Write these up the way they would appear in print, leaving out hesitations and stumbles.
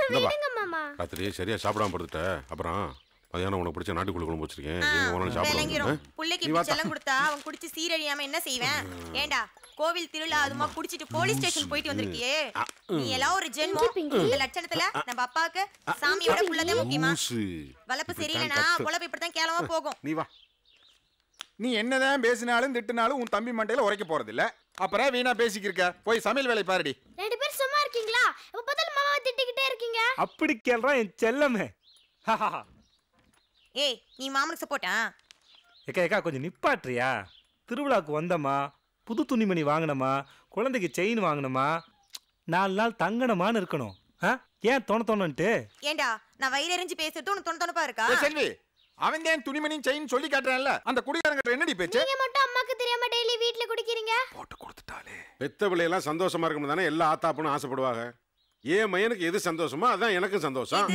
விடுங்க மாமா. ராத்திரி சரியா சாப்பிடாம படுத்துட்ட. அப்புறம் மதியானம் உனக்கு பிடிச்ச நாட்டுக்குள்ள குழம்பு வச்சிருக்கேன். எங்க போனாலும் சாப்பிடுவோம். புள்ளைக்கு இப்படி செல்லம் கொடுத்தா அவன் குடிச்சு சீரழியாம என்ன செய்வேன்? ஏண்டா கோவில் திருவிழா அதுமா குடிச்சிட்டு போலீஸ் ஸ்டேஷன் போயிட்டு வந்திருக்கியே. நீ எல்லாம் ஒரு ஜென்மம். இந்த லட்சணத்துல நம்ம அப்பாவுக்கு சாமியோட புள்ளதே முக்கியமா? வளப்பு சரியில்லைனா பொழப்பு இப்படித்தான் கேளமா போகும். நீ வா. நீ என்னதான் பேசினாலும் திட்டுனாலும் உன் தம்பி மண்டையில உரைக்க போறது இல்ல. அப்புறம் வீணா பேசிக்கிருக்க. போய் சமையல் வேலை பாருடி. ரெண்டு பேரும் சும்மா இருக்கீங்களா? எப்ப பார்த்தாலும் மாமாவை திட்டிக்கிட்டே இருக்கீங்க. அப்படி கேள்றான் என் செல்லமே. ஏய் நீ மாமனுக்கு சப்போர்ட்டா? ஏக்கா கொஞ்சம் நிப்பாட்றியா? திருவிழாக்கு வந்தமா, புது துணிமணி வாங்கினமா, குழந்தைக்கு செயின் வாங்கினமா, 4 நாள் தங்கணுமான்னு இருக்கணும். ஏன் தோணத்தோணுன்ட்டு? ஏண்டா நான் வயிறு எரிஞ்சு பேசுறது உனக்கு தோணப்பா இருக்கா? செல்வி, அவன் தான் துணிமணியும் செயின் சொல்லி காட்டுறான்ல. அந்த குடிகாரங்க என்னடி பேச்சு? நீங்க மட்டும் அம்மாக்கு தெரியாம டெய்லி வீட்ல குடிக்கிறீங்க. போட்டு கொடுத்துட்டாலே. பெத்த பிள்ளை எல்லாம் சந்தோஷமா இருக்கணும் தானே எல்லா ஆத்தாப்புன்னு ஆசைப்படுவாங்க. ஏன் மயனுக்கு எது சந்தோஷமோ அதான் எனக்கும் சந்தோஷம்.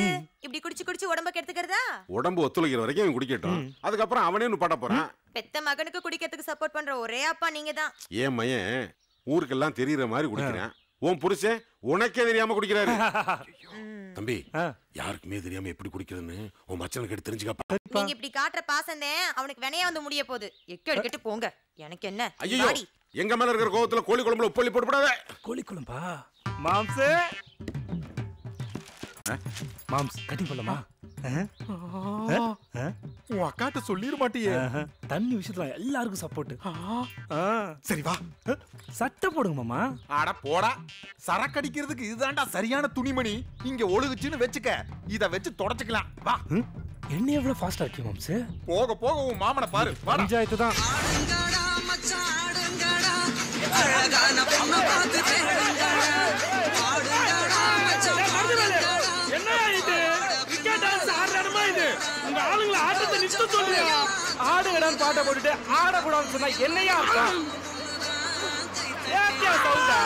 இப்படி குடிச்சு குடிச்சு உடம்ப கெடுத்துக்கிறதா? உடம்பு ஒத்துழைக்கிற வரைக்கும் அவன் குடிக்கட்டும். அதுக்கப்புறம் அவனே நிப்பாட்ட போறான். பெத்த மகனுக்கு குடிக்கிறதுக்கு சப்போர்ட் பண்ற ஒரே அப்பா நீங்க தான். ஏன் மயன் ஊருக்கெல்லாம் தெரியற மாதிரி குடிக்கிறேன். உன் புருஷன் உனக்கே தெரியாம குடிக்கிறாரு. தம்பி, யாருக்குமே தெரியாம எப்படி குடிக்கிறதுன்னு உன் மச்சனுக்கு எடுத்து தெரிஞ்சுக்கப்பா. நீங்க இப்படி காட்டுற பாசந்தே அவனுக்கு வினையா வந்து முடிய போகுது. எக்கெடுக்கிட்டு போங்க. எனக்கு என்ன? ஐயோ, எங்க மேல இருக்கிற கோவத்துல கோழி குழம்புல உப்பள்ளி போட்டு போடாத. கோழி குழம்பா? மாம்ஸ் மாம்ஸ் கட்டிங் பண்ணலாமா? உன் அக்காட்ட சொல்லிட மாட்டியே. தண்ணி விஷயத்துல எல்லாருக்கும் சப்போர்ட். சரி வா, சட்டை போடுங்க மாமா. ஆட போடா. சரக்கடிக்கிறதுக்கு இதுதான்டா சரியான துணிமணி. இங்க ஒழுகுச்சுன்னு வெச்சுக்க. இத வச்சு தொடச்சுக்கலாம். வா. என்ன எவ்வளவு ஃபாஸ்டா இருக்கு மாம்ஸ்? போக போக உன் மாமனை பாரு. பஞ்சாயத்து தான். என்ன இது? கிரிக்கெட் டான்ஸ் ஆடுறமா இது? உங்க ஆளுங்களை ஆட்டத்தை நிறுத்த சொல்றியா? ஆடுங்கடான்னு பாட்டை போட்டுட்டு ஆடக்கூடாதுன்னு சொன்னா என்னையா அர்த்தம்? ஏத்தியா சவுண்டா?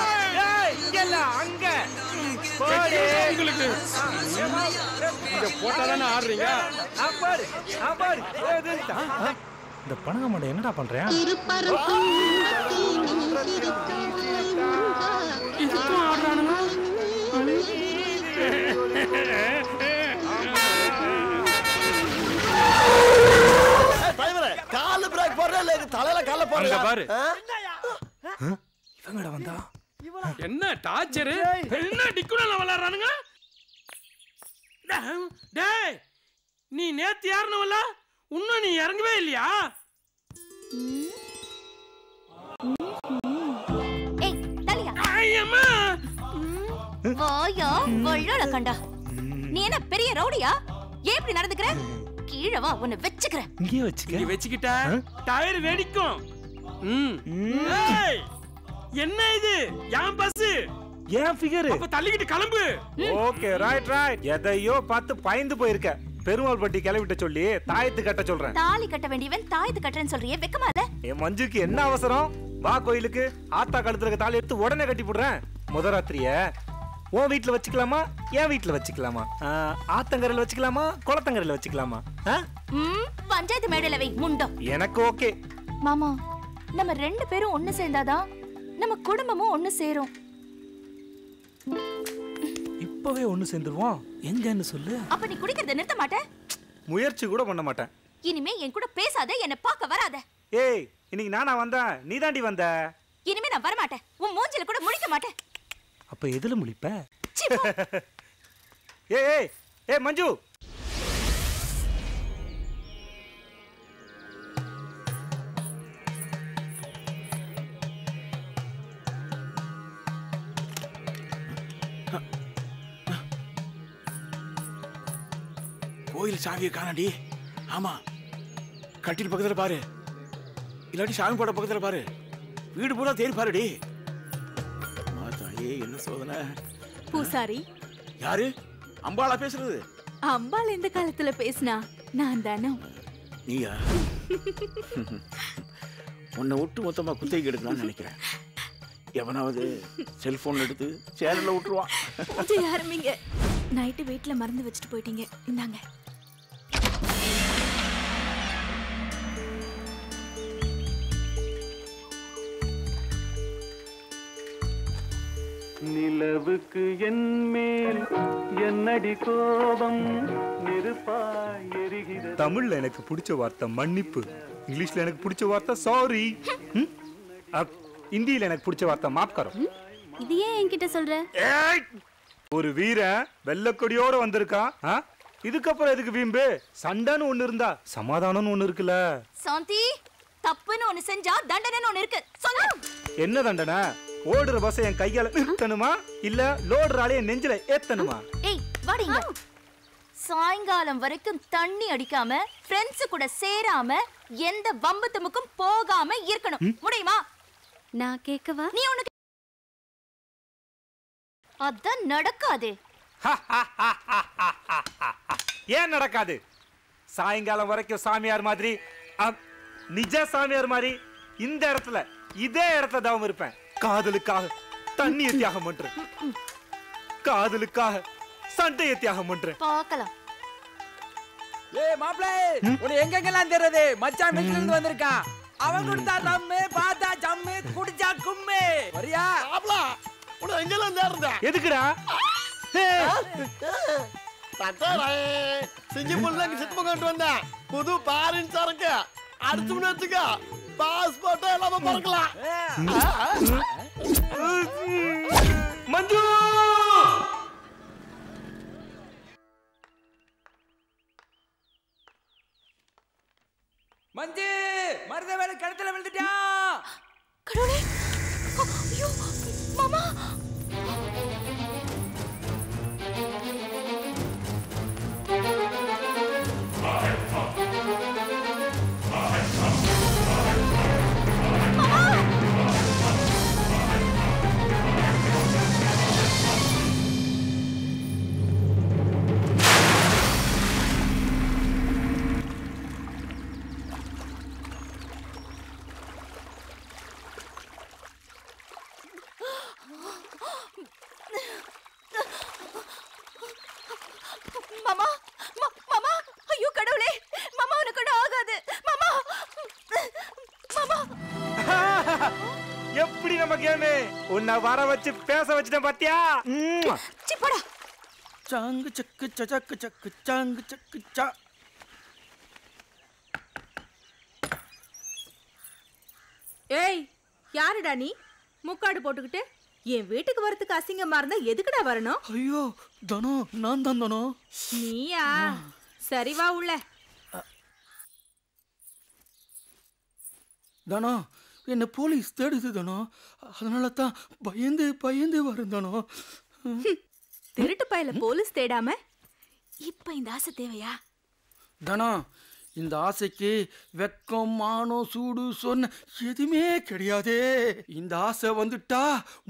ஏய் இங்க இல்ல அங்க. உங்களுக்கு இங்க போட்டா தானே ஆடுறீங்க? அப்பாரு அப்பாரு. இந்த பணங்க மாட்டை என்னடா பண்றேன்? இதுக்கும் ஆடுறானுங்க. கால பிரேக் போடுறல தலையில கால போடுற பாரு. இவங்கடா வந்தா? என்ன டார்ச்சர்? என்ன டிக்குல விளையாடுறானுங்க? டேய், நீ நேத்து யாருனவல? இன்னும் நீ இறங்கவே இல்லையா? ஏய் தலியா. ஐயம்மா. வாயா வள்ளல கண்டா. நீ என்ன பெரிய ரவுடியா? ஏன் இப்படி நடந்துக்கற? கீழ வா, உன்னை வெச்சுக்கறேன். இங்கே வெச்சுக்க. இங்க வெச்சிக்கிட்ட டயர் வெடிக்கும். ஏய், என்ன இது? யாம் பஸ். ஏன் ஃபிகர்? அப்ப தள்ளிக்கிட்டு கிளம்பு. Okay right right. எதையோ பார்த்து பயந்து போயிருக்க. பெருமாள் பட்டி கிளவிட்ட சொல்லி தாயத்து கட்ட சொல்றேன். தாலி கட்ட வேண்டியவன் தாயத்து கட்டறேன்னு சொல்றியே, வெக்கமா இல்ல? என் மஞ்சுக்கு என்ன அவசரம்? வா கோயிலுக்கு. ஆத்தா கழுத்துல இருக்க தாலி எடுத்து உடனே கட்டி போடுறேன். முதராத்திரிய உன் வீட்டுல வச்சுக்கலாமா, என் வீட்டுல வச்சுக்கலாமா? ஆத்தங்கரையில வச்சுக்கலாமா, குளத்தங்கரையில வச்சுக்கலாமா? பஞ்சாயத்து மேடையில வை முண்டம். எனக்கு ஓகே. மாமா, நம்ம 2 பேரும் ஒண்ணு சேர்ந்தாதான் நம்ம குடும்பமும் ஒண்ணு சேரும். இப்பவே ஒண்ணு சேர்ந்துருவோம். எங்கன்னு சொல்லு. அப்ப நீ குடிக்கிறத நிறுத்த மாட்ட? முயற்சி கூட பண்ண மாட்டேன். இனிமே என் கூட பேசாத, என்ன பார்க்க வராத. ஏய், இன்னைக்கு நானா வந்தேன்? நீ தாண்டி வந்த. இனிமே நான் வர மாட்டேன். உன் மூஞ்சில கூட முழிக்க மாட்டேன். அப்ப எதுல முழிப்ப? ஏய் ஏய் ஏய் மஞ்சு. கோயில் சாவியை காணடி. ஆமா, கட்டில் பக்கத்துல பாரு, இல்லாட்டி சாமி போட பக்கத்துல பாரு. வீடு பூரா தேடி பாருடி. மாதாயே, என்ன சோதனை? பூசாரி யாரு? அம்பாளா பேசுறது? அம்பாள் எந்த காலத்துல பேசினா? நான் தானே. நீயா? உன்னை ஒட்டு மொத்தமா குத்தகைக்கு எடுக்கலாம்னு நினைக்கிறேன். எவனாவது செல்போன் எடுத்து சேனல்ல விட்டுருவான். பூஜை ஆரம்பிங்க. நைட்டு வீட்டுல மறந்து வச்சுட்டு போயிட்டீங்க. இந்தாங்க. நிலவுக்கு என் மேல் என்னடி கோபம் நெருப்பாய் எரிகிறது. தமிழ்ல எனக்கு பிடிச்ச வார்த்தை மன்னிப்பு, இங்கிலீஷ்ல எனக்கு பிடிச்ச வார்த்தை சாரி, ஹிந்தியில எனக்கு பிடிச்ச வார்த்தை மாப் கரோ. இது ஏன் என்கிட்ட சொல்ற? ஒரு வீரன் வெள்ளக்கொடியோட வந்திருக்கான். இதுக்கப்புறம் எதுக்கு வீம்பு? சண்டைன்னு ஒண்ணு இருந்தா சமாதானம்னு ஒண்ணு இருக்குல்ல. சாந்தி, தப்புன்னு ஒண்ணு செஞ்சா தண்டனைன்னு ஒண்ணு இருக்கு. சொல்லு. என்ன தண்டனை? ஓடுற பஸ் என் கையால நிறுத்தணுமா இல்ல லோடுற ஆளே நெஞ்சில ஏத்தணுமா? ஏய் வாடிங்க. சாயங்காலம் வரைக்கும் தண்ணி அடிக்காம ஃப்ரெண்ட்ஸ் கூட சேராம எந்த வம்பு துமுக்கும் போகாம இருக்கணும். முடியுமா? நான் கேட்கவா? நீ உனக்கு அதான் நடக்காது. ஏன் நடக்காது? சாயங்காலம் வரைக்கும் சாமியார் மாதிரி, நிஜ சாமியார் மாதிரி இந்த இடத்துல இதே இடத்துல தவம் இருப்பேன். காதலுக்காக தண்ணியை தியாகம் பண்றேன், காதலுக்காக சண்டையை தியாகம் பண்றேன். பார்க்கலாம். ஏய் மாப்ளே, உன்னை எங்கெங்கெல்லாம் தெரியுது? மச்சான் வீட்ல இருந்து வந்திருக்கான். அவன் கொடுத்தா ரம்மு, பார்த்தா ஜம்மு, குடிச்சா கும்மு. வரியா? மாப்ள, உன்னை எங்கெல்லாம் தேடுறா? எதுக்குடா? தட்டடா, சிங்கப்பூர்ல இங்க சிட்டு கொண்டு வந்தேன். புது பாரின் சரக்கு அடுத்து வச்சுக்க. பாஸ்போர்ட் எல்லாமே பறக்கலாம். மஞ்சு, மஞ்சு, மருத வேலை கழுத்துல விழுந்துட்டான். கடவுளே, ஐயோ மாமா. மாமா, மாமா, ஐயோ கடவுளே, மாமா உனக்கு கூட ஆகாது. மாமா, மாமா. எப்படி நம்ம கேமு? உன்னை வர வச்சு பேச வச்சுட்டேன் பாத்தியா? சிப்படா. சாங்கு சக்கு சக்கு சக்கு சாங்கு சக்கு சா. ஏய், யாருடா நீ? முக்காடு போட்டுக்கிட்டு என் வீட்டுக்கு வரதுக்கு அசிங்கமா இருந்தா எதுக்குடா வரணும்? ஐயோ தனோ, நான் தான் தனோ. நீயா? சரி வா உள்ள. தனோ, என்ன போலீஸ் தேடுது தனோ. அதனால தான் பயந்து பயந்து வரேன் தனோ. திருட்டு பயல போலீஸ் தேடாம இப்ப இந்த ஆசை தேவையா? தனோ, இந்த ஆசைக்கு வெக்கம், மானம், சூடு சொன்ன எதுவுமே கிடையாதே. இந்த ஆசை வந்துட்டா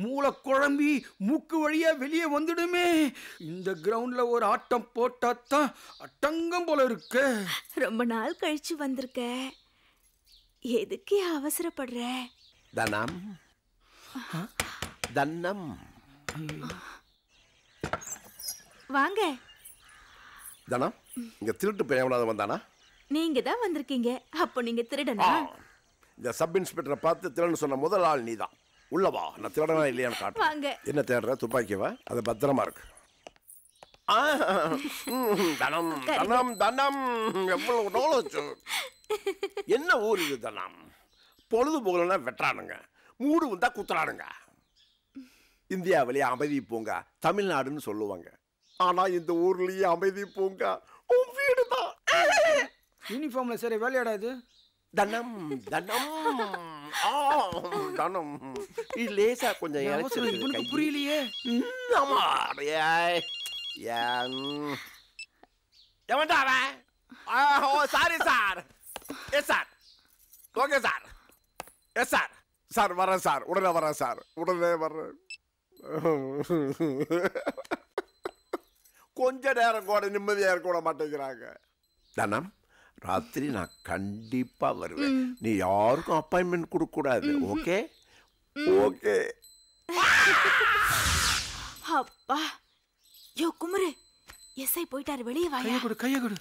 மூளை குழம்பி மூக்கு வழியா வெளியே வந்துடுமே. இந்த கிரவுண்ட்ல ஒரு ஆட்டம் போட்டாதான் அட்டங்கம் போல இருக்கு. ரொம்ப நாள் கழிச்சு வந்திருக்க, எதுக்கு அவசரப்படுற? தனம் தன்னம். வாங்க. தனம், இங்க திருட்டு பையன் வந்தானா? நீங்க தான் வந்திருக்கீங்க, அப்போ நீங்க திருடனா? இந்த சப் இன்ஸ்பெக்டரை பார்த்து திருடன்னு சொன்ன முதல் ஆள் நீதான். உள்ளவா, நான் திருடனா இல்லையான்னு காட்டு. வாங்க. என்ன தேடுற? துப்பாக்கிவா? அது பத்திரமா இருக்கு. தனம் தனம் தனம், எவ்வளவு நோலச்சு. என்ன ஊர் இது தனம்? பொழுது போகலன்னா வெட்டுறானுங்க, மூடு வந்தா குத்துறானுங்க. இந்தியாவிலேயே அமைதி பூங்கா தமிழ்நாடுன்னு சொல்லுவாங்க. ஆனா இந்த ஊர்லயே அமைதி பூங்கா உன் வீடுதான். யூனிஃபார்ம்ல சரி வேலையாடா இது? தனம் தனம் தனம். இது லேசா கொஞ்சம் இவனுக்கு புரியலையே. ஆமா, எவன்டா அவன்? Oh sorry sir. Yes sir, okay sir. Yes sir. Sir வரேன் சார், உடனே வரேன் சார், உடனே வர்றேன். கொஞ்ச நேரம் கூட நிம்மதியா இருக்க விட மாட்டேங்கிறாங்க. தனம், ராத்திரி நான் கண்டிப்பா வருவேன். நீ யாருக்கும் அப்பாயின்மெண்ட் கொடுக்க கூடாது. Okay okay. அப்பா, யோ குமரு, எஸ்ஐ போயிட்டாரு, வெளியே வாயா. கையை கொடு, கையை கொடு.